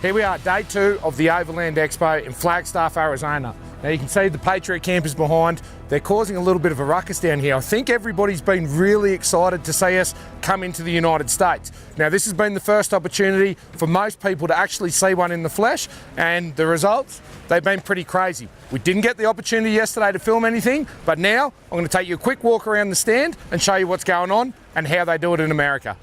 Here we are, day 2 of the Overland Expo in Flagstaff, Arizona. Now you can see the Patriot Campers behind. They're causing a little bit of a ruckus down here. I think everybody's been really excited to see us come into the United States. Now this has been the first opportunity for most people to actually see one in the flesh, and the results, they've been pretty crazy. We didn't get the opportunity yesterday to film anything, but now I'm going to take you a quick walk around the stand and show you what's going on and how they do it in America.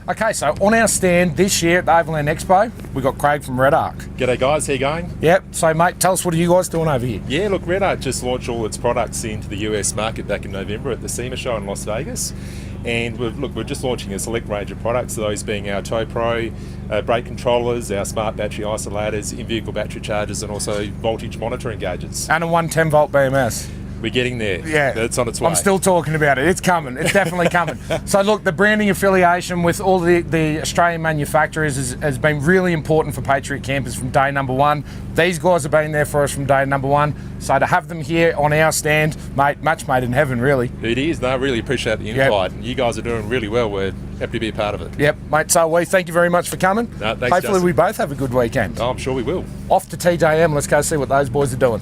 Okay, so on our stand this year at the Overland Expo, we've got Craig from Red Arc. G'day guys, how you going? Yep, so mate, tell us, what are you guys doing over here? Yeah, look, Red Arc just launched all its products into the US market back in November at the SEMA show in Las Vegas. And we're just launching a select range of products, those being our Tow Pro brake controllers, our smart battery isolators, in-vehicle battery chargers, and also voltage monitoring gauges. And a 110 volt BMS. We're getting there. Yeah, it's on its way. I'm still talking about it. It's coming. It's definitely coming. So look, the branding affiliation with all the Australian manufacturers has been really important for Patriot Campers from day number one. These guys have been there for us from day number one. So to have them here on our stand, mate, match made in heaven, really. It is. No, I really appreciate the invite. And you guys are doing really well. We're happy to be a part of it. Yep, mate. So we thank you very much for coming. No, thanks, hopefully Justin. we both have a good weekend. Oh, I'm sure we will. Off to TJM. Let's go see what those boys are doing.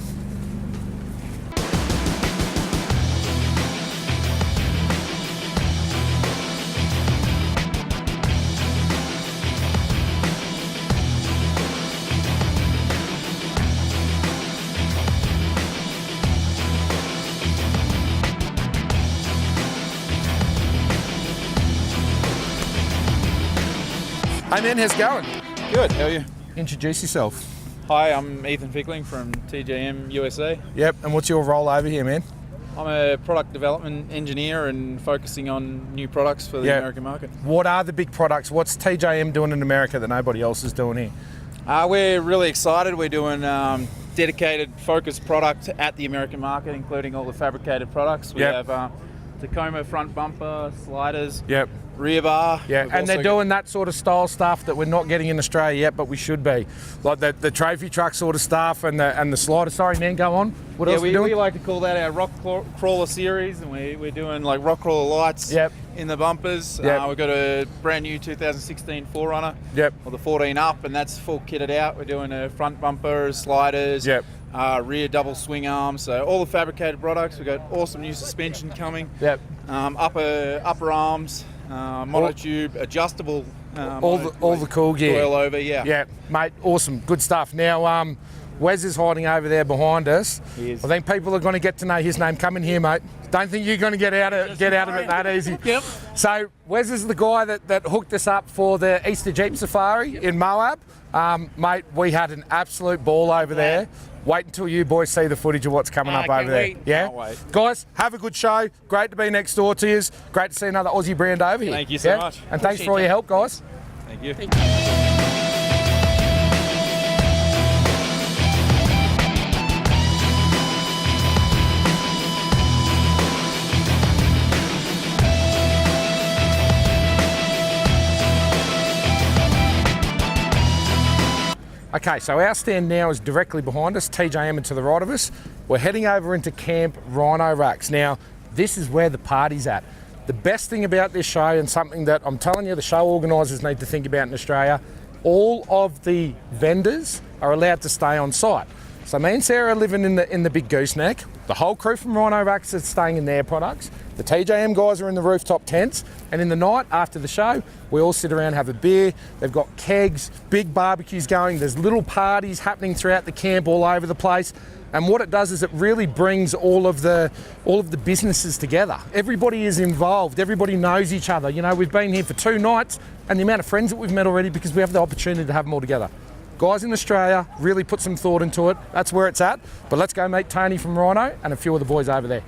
Hey man, how's it going? Good, how are you? Introduce yourself. Hi, I'm Ethan Fickling from TJM USA. Yep, and what's your role over here, man? I'm a product development engineer and focusing on new products for the American market. What are the big products? What's TJM doing in America that nobody else is doing here? We're really excited. We're doing dedicated, focused product at the American market, including all the fabricated products. We have Tacoma front bumper, sliders, rear bar. Yeah, and they're doing that sort of style stuff that we're not getting in Australia yet, but we should be. Like the trophy truck sort of stuff and the slider. Sorry, man, go on. What else are we doing? We like to call that our rock crawler series, and we're doing like rock crawler lights in the bumpers. We've got a brand new 2016 4Runner, or the 14 up, and that's full kitted out. We're doing a front bumper, sliders, rear double swing arms, so all the fabricated products. We've got awesome new suspension coming. Upper arms, monotube, adjustable. All the cool gear. Coil over, Yeah, mate, awesome, good stuff. Now, Wes is hiding over there behind us. He is. I think people are going to get to know his name. Come in here, mate. Don't think you're going to get out of it that easy. Yep. So Wes is the guy that hooked us up for the Easter Jeep Safari in Moab. Mate, we had an absolute ball over there. Wait until you boys see the footage of what's coming up over there. Yeah? Can't wait. Guys, have a good show. Great to be next door to you. Great to see another Aussie brand over here. Thank you so much. And thanks for all your help, guys. Thank you. Okay, so our stand now is directly behind us, TJM and to the right of us. We're heading over into Camp Rhino Racks. Now, this is where the party's at. The best thing about this show, and something that I'm telling you the show organisers need to think about in Australia, all of the vendors are allowed to stay on site. So me and Sarah are living in the big gooseneck. The whole crew from Rhino Racks is staying in their products. The TJM guys are in the rooftop tents. And in the night after the show, we all sit around, have a beer. They've got kegs, big barbecues going. There's little parties happening throughout the camp all over the place. And what it does is it really brings all of the businesses together. Everybody is involved. Everybody knows each other. You know, we've been here for 2 nights, and the amount of friends that we've met already because we have the opportunity to have them all together. Guys in Australia really put some thought into it. That's where it's at. But let's go meet Tony from Rhino and a few of the boys over there.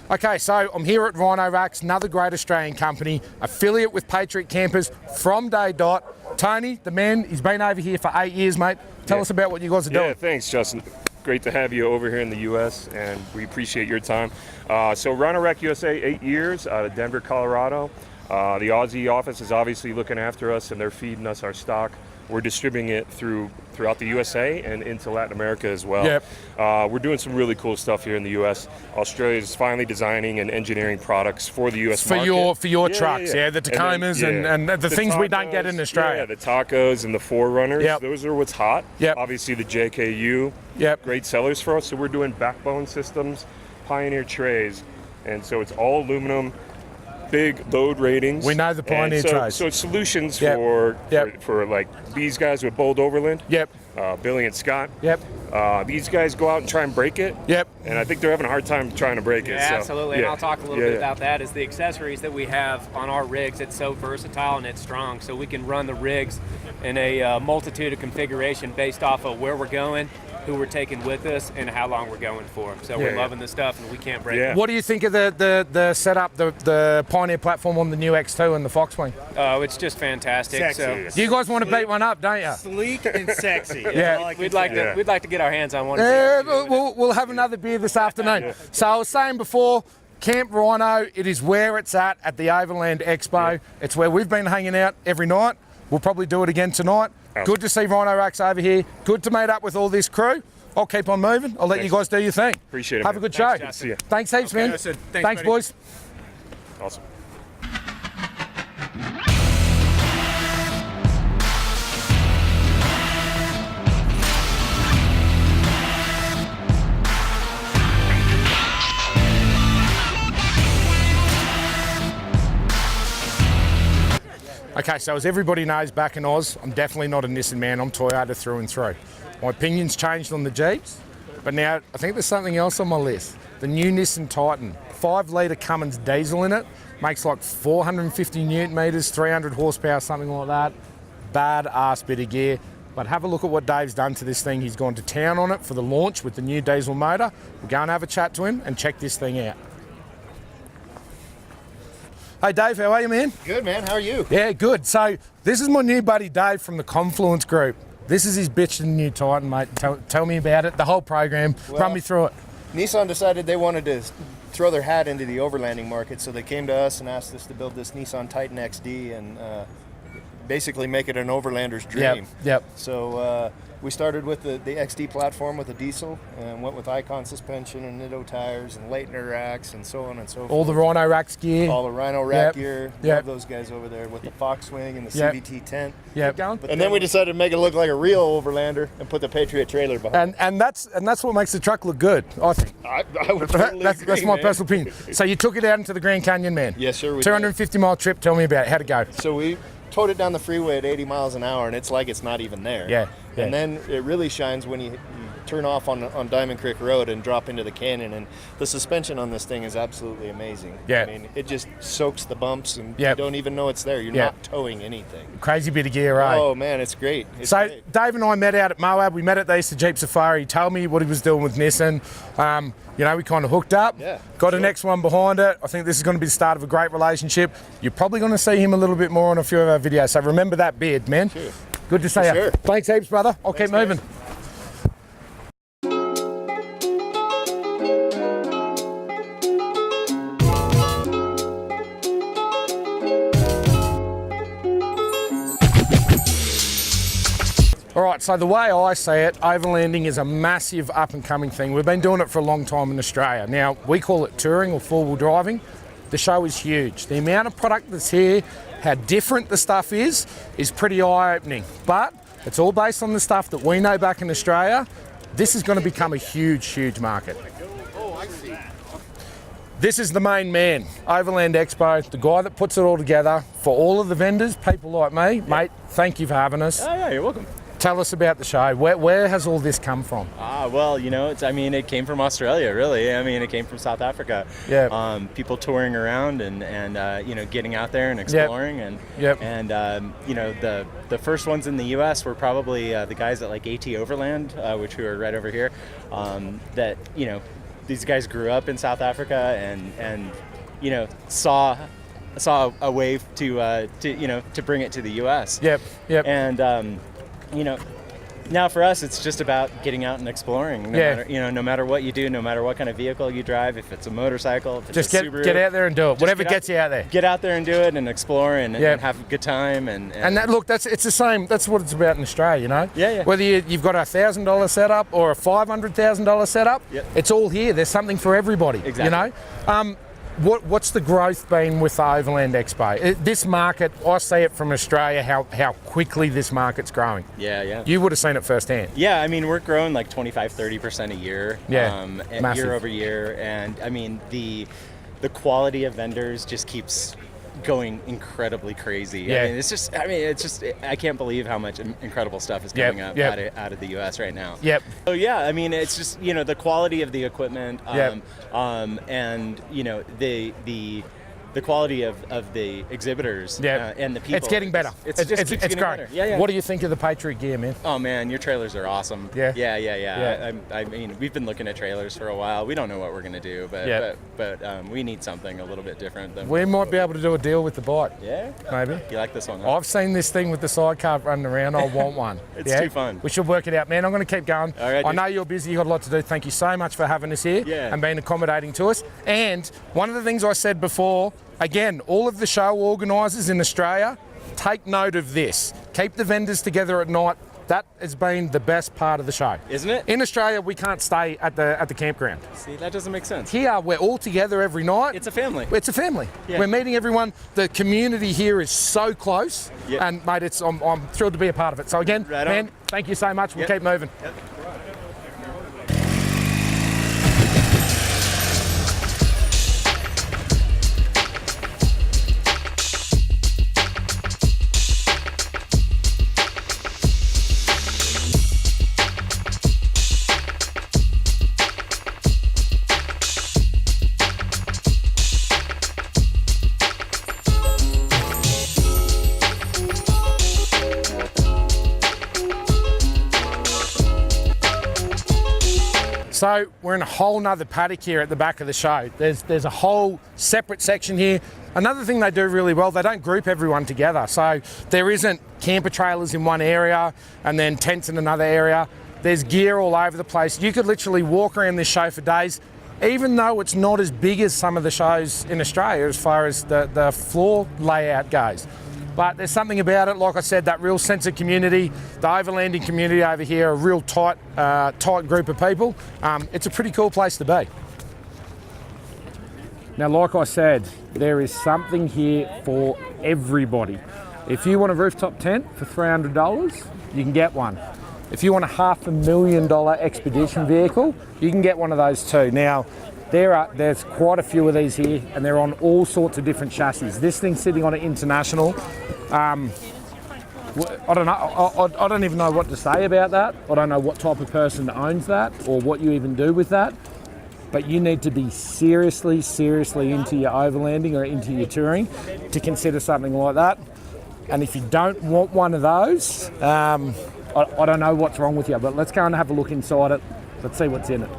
Okay, so I'm here at Rhino Racks, another great Australian company, affiliate with Patriot Campers from day dot. Tony, the man, he's been over here for 8 years, mate. Tell us about what you guys are doing. Yeah, thanks, Justin. Great to have you over here in the U.S., and we appreciate your time. So Rhino Rack USA, 8 years, out of Denver, Colorado. The Aussie office is obviously looking after us, and they're feeding us our stock. We're distributing it throughout the USA and into Latin America as well. Yep. We're doing some really cool stuff here in the US. Australia is finally designing and engineering products for the US market. For your trucks, the Tacomas and the things we don't get in Australia. Yeah, the Tacos and the Forerunners. Yep. Those are what's hot. Yep. Obviously the JKU. Yep. Great sellers for us. So we're doing backbone systems, Pioneer trays, and so it's all aluminum. Big load ratings. We know the Pioneer trays. So it's solutions Yep. for like these guys with Bold Overland. Yep. Billy and Scott. Yep. These guys go out and try and break it. Yep. And I think they're having a hard time trying to break it. Yeah, so, absolutely. And I'll talk a little bit about that. Is the accessories that we have on our rigs. It's so versatile and it's strong. So we can run the rigs in a multitude of configuration based off of where we're going, who we're taking with us, and how long we're going for. So we're loving the stuff, and we can't break it. What do you think of the setup, the Pioneer platform on the new X2 and the Foxwing? Oh, it's just fantastic. Sexy. So You guys want to beat one up, don't you? Sleek and sexy. we'd like to get our hands on one. We'll have another beer this afternoon. So I was saying before, Camp Rhino, it is where it's at the Overland Expo. It's where we've been hanging out every night. We'll probably do it again tonight. Good to see Rhino Racks over here. Good to meet up with all this crew. I'll keep on moving. I'll let you guys do your thing. Appreciate it. Have a good show. See ya. Thanks heaps, man. Thanks, boys. Awesome. Okay, so as everybody knows, back in Oz, I'm definitely not a Nissan man. I'm Toyota through and through. My opinion's changed on the Jeeps, but now I think there's something else on my list. The new Nissan Titan, 5-litre Cummins diesel in it, makes like 450 newton meters, 300 horsepower, something like that. Bad-ass bit of gear. But have a look at what Dave's done to this thing. He's gone to town on it for the launch with the new diesel motor. We'll go and have a chat to him and check this thing out. Hey Dave, how are you, man? Good, man. How are you? Yeah, good. So this is my new buddy Dave from the Confluence Group. This is his bitchin' new Titan, mate. Tell me about it, the whole program. Run me through it. Nissan decided they wanted to throw their hat into the overlanding market, so they came to us and asked us to build this Nissan Titan Xd and basically make it an overlander's dream. Yep. So we started with the XD platform with a diesel and went with Icon suspension and Nitto tires and Leitner racks and so on and so forth. All the Rhino Racks gear. All the Rhino Rack gear. Yep. Love those guys over there with the Foxwing and the CVT tent. Yep. And then we decided to make it look like a real overlander and put the Patriot trailer behind. And that's what makes the truck look good, I think. I would totally that's agree, my man. personal opinion. So you took it out into the Grand Canyon, man? Yes, sir. 250-mile trip. Tell me about it. How'd it go? So we towed it down the freeway at 80 miles an hour, and it's like it's not even there. Yeah. And then it really shines when you turn off on Diamond Creek Road and drop into the canyon, and the suspension on this thing is absolutely amazing. Yeah. I mean, it just soaks the bumps, and Yeah. you don't even know it's there. You're not towing anything. Crazy bit of gear, right? Oh, man, it's great. It's So great. Dave and I met out at Moab. We met at the Easter Jeep Safari. He told me what he was doing with Nissan. We kind of hooked up. Yeah, Got an X1 behind it. I think this is going to be the start of a great relationship. You're probably going to see him a little bit more on a few of our videos. So remember that beard, man. Sure. Good to see you. Sure. Thanks heaps, brother. I'll keep moving. All right, so the way I see it, overlanding is a massive up-and-coming thing. We've been doing it for a long time in Australia. Now, we call it touring or four-wheel driving. The show is huge. The amount of product that's here, how different the stuff is pretty eye-opening. But it's all based on the stuff that we know back in Australia. This is going to become a huge, huge market. This is the main man, Overland Expo, the guy that puts it all together for all of the vendors, people like me. Mate, thank you for having us. Oh, yeah, you're welcome. Tell us about the show. Where has all this come from? Well, it came from Australia, really. I mean, it came from South Africa. Yeah. People touring around and getting out there and exploring. Yep. And the first ones in the U.S. were probably the guys at like AT Overland, which we were right over here. These guys grew up in South Africa and saw a wave to bring it to the U.S. Yep. And Now for us, it's just about getting out and exploring. No matter what you do, no matter what kind of vehicle you drive, if it's a motorcycle, if it's just a Subaru, get out there and do it. Whatever gets you out there. Get out there and do it and explore and have a good time. And it's the same. That's what it's about in Australia, you know. Yeah. Whether you've got a $1,000 setup or a $500,000 setup, it's all here. There's something for everybody. Exactly. You know. What's the growth been with the Overland Expo? This market, I see it from Australia, how quickly this market's growing. Yeah. You would have seen it firsthand. Yeah, I mean, we're growing like 25-30% a year. Massive. Year over year. And I mean, the quality of vendors just keeps going incredibly crazy. Yeah. I mean, it's just I can't believe how much incredible stuff is coming up out of the US right now. Yep. So yeah, I mean, it's just, the quality of the equipment, and the quality of the exhibitors and the people. It's getting better. It's growing. better. Yeah. What do you think of the Patriot gear, man? Oh man, your trailers are awesome. Yeah. I mean, we've been looking at trailers for a while. We don't know what we're gonna do, but we need something a little bit different. We might be able to do a deal with the bike. Yeah. Maybe. You like this one? Huh? I've seen this thing with the sidecar running around. I want one. It's too fun. We should work it out, man. I'm going to keep going. All right, I know you're busy. You've got a lot to do. Thank you so much for having us here and being accommodating to us. And one of the things I said before, again, all of the show organisers in Australia, take note of this. Keep the vendors together at night. That has been the best part of the show. Isn't it? In Australia, we can't stay at the campground. See, that doesn't make sense. Here, we're all together every night. It's a family. It's a family. Yeah. We're meeting everyone. The community here is so close. Yeah. And, mate, I'm thrilled to be a part of it. So, again, man, thank you so much. We'll keep moving. Yep. So we're in a whole nother paddock here at the back of the show. There's a whole separate section here. Another thing they do really well, they don't group everyone together. So there isn't camper trailers in one area and then tents in another area. There's gear all over the place. You could literally walk around this show for days, even though it's not as big as some of the shows in Australia as far as the floor layout goes. But there's something about it, like I said, that real sense of community. The overlanding community over here, a real tight group of people. It's a pretty cool place to be. Now, like I said, there is something here for everybody. If you want a rooftop tent for $300, you can get one. If you want a $500,000 expedition vehicle, you can get one of those too. Now, there's quite a few of these here, and they're on all sorts of different chassis. This thing's sitting on an International. I don't know. I don't even know what to say about that. I don't know what type of person owns that or what you even do with that. But you need to be seriously into your overlanding or into your touring to consider something like that. And if you don't want one of those, I don't know what's wrong with you. But let's go and have a look inside it. Let's see what's in it.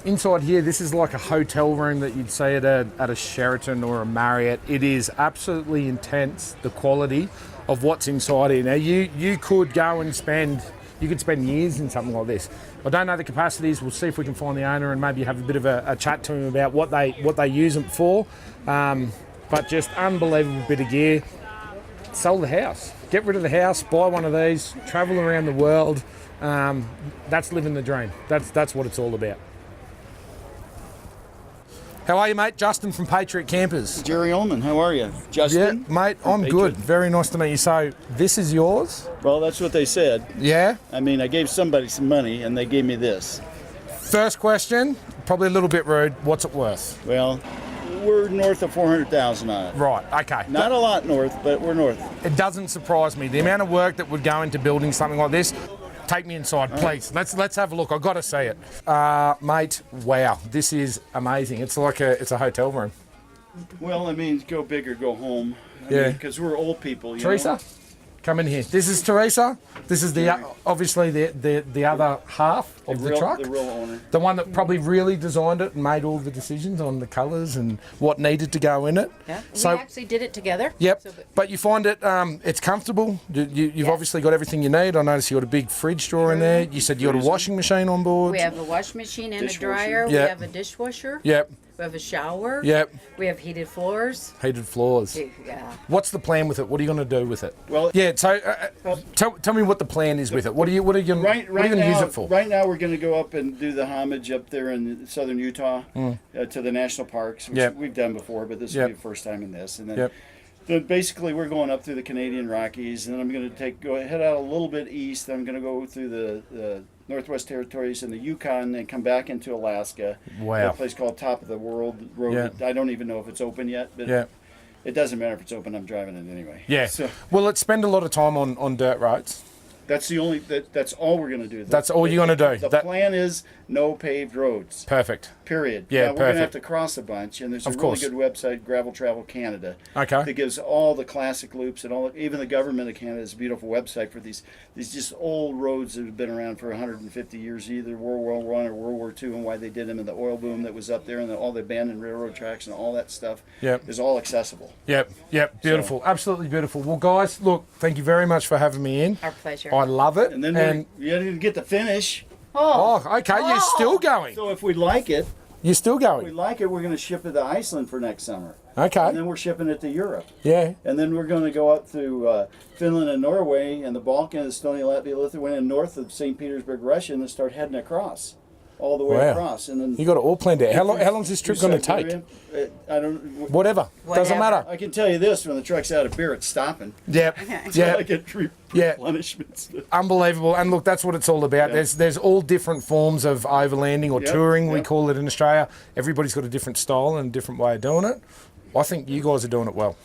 Inside here, this is like a hotel room that you'd see at a Sheraton or a Marriott. It is absolutely intense, the quality of what's inside here. Now, you could go and spend years in something like this. I don't know the capacities. We'll see if we can find the owner and maybe have a bit of a chat to him about what they use them for. But just unbelievable bit of gear. Sell the house. Get rid of the house, buy one of these, travel around the world. That's living the dream. That's what it's all about. How are you, mate? Justin from Patriot Campers. Jerry Ullman, how are you? Justin? Yeah, mate, I'm good. Very nice to meet you. So, this is yours? Well, that's what they said. Yeah? I mean, I gave somebody some money, and they gave me this. First question, probably a little bit rude. What's it worth? Well, we're north of 400,000 on it. Right, okay. Not a lot north, but we're north. It doesn't surprise me. The amount of work that would go into building something like this. Take me inside, please. Let's have a look. I've got to see it. Mate, wow. This is amazing. It's like it's a hotel room. Well, I mean, go big or go home. Yeah. Because we're old people, you Teresa, know? Come in here. This is Teresa. This is obviously the other half of the truck. The real owner. The one that probably really designed it and made all the decisions on the colours and what needed to go in it. Yeah, so, we actually did it together. Yep, So, but you find it, it's comfortable. You've obviously got everything you need. I noticed you got a big fridge drawer in there. You said you got a washing machine on board. we have a washing machine and Dishwasher. a dryer. Yep. We have a dishwasher. Yep, We have a shower. yep. We have heated floors. Heated floors. Yeah. What's the plan with it? What are you going to do with it? Well, Yeah, so tell me what the plan is with it. What are you going to use it for? Right now, we're going to go up and do the homage up there in southern Utah to the national parks, which we've done before, but this will be the first time in this. And then, then basically, we're going up through the Canadian Rockies, and then I'm going to head out a little bit east. I'm going to go through the Northwest Territories and the Yukon, and come back into Alaska. Wow. A place called Top of the World Road. Yeah. I don't even know if it's open yet, but it doesn't matter if it's open. I'm driving it anyway. Yeah. So Well, let's spend a lot of time on dirt roads. that's the only that's all we're going to do. That's all you're going to do. The plan is no paved roads. Perfect. Period. Yeah, now, we're going to have perfect. to cross a bunch, and there's a Of really course. good website, Gravel Travel Canada, Okay. that gives all the classic loops and all. Even the government of Canada is a beautiful website for these just old roads that have been around for 150 years, either World War I or World War II, and why they did them, and the oil boom that was up there, and all the abandoned railroad tracks and all that stuff is all accessible. Yep. Beautiful. Absolutely beautiful. Well, guys, look, thank you very much for having me in. Our pleasure. I love it. And then we didn't get to finish. Oh, okay. You're still going. So if we like it, You're still we're going. going to ship it to Iceland for next summer. Okay. And then we're shipping it to Europe. Yeah. And then we're going to go up through Finland and Norway and the Balkans, Estonia, Latvia, Lithuania, and north of St. Petersburg, Russia, and then start heading across, all the way Wow. across. And then You got it all planned out. How long's this trip going to take? I don't. Whatever. Doesn't matter. I can tell you this: when the truck's out of beer, it's stopping. Yep. So I Yep. get replenishments. Unbelievable. And look, that's what it's all about. Yeah. There's all different forms of overlanding or Yep, touring, we yep. call it in Australia. Everybody's got a different style and a different way of doing it. I think you guys are doing it well.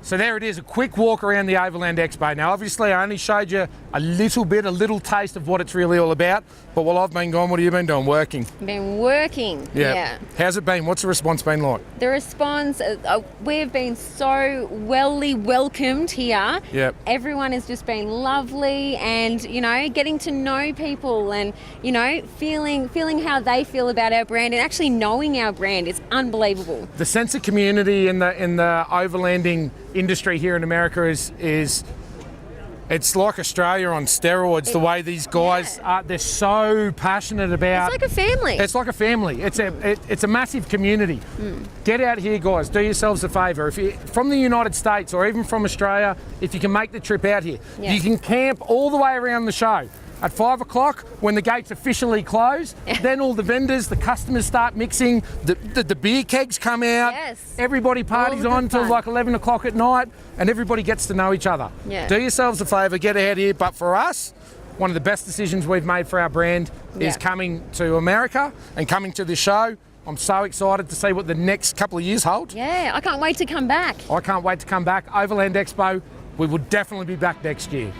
So there it is, a quick walk around the Overland Expo. Now, obviously, I only showed you a little taste of what it's really all about. But while I've been gone, what have you been doing? Working? Been working. Yeah. How's it been? What's the response been like? The response, we've been so welcomed here. Yep. Everyone has just been lovely, and getting to know people, and feeling how they feel about our brand, and actually knowing our brand is unbelievable. The sense of community in the overlanding industry here in America is it's like Australia on steroids. The way these guys are, they're so passionate about. It's like a family. It's like a family. It's a massive community. Get out here, guys. Do yourselves a favour. If you're from the United States or even from Australia, if you can make the trip out here, you can camp all the way around the show. At 5 o'clock, when the gates officially close, then all the vendors, the customers start mixing, the beer kegs come out, everybody parties on till like 11 o'clock at night, and everybody gets to know each other. Do yourselves a favour, get out here. But for us, one of the best decisions we've made for our brand is coming to America and coming to this show. I'm so excited to see what the next couple of years hold. Yeah, I can't wait to come back. I can't wait to come back. Overland Expo, we will definitely be back next year.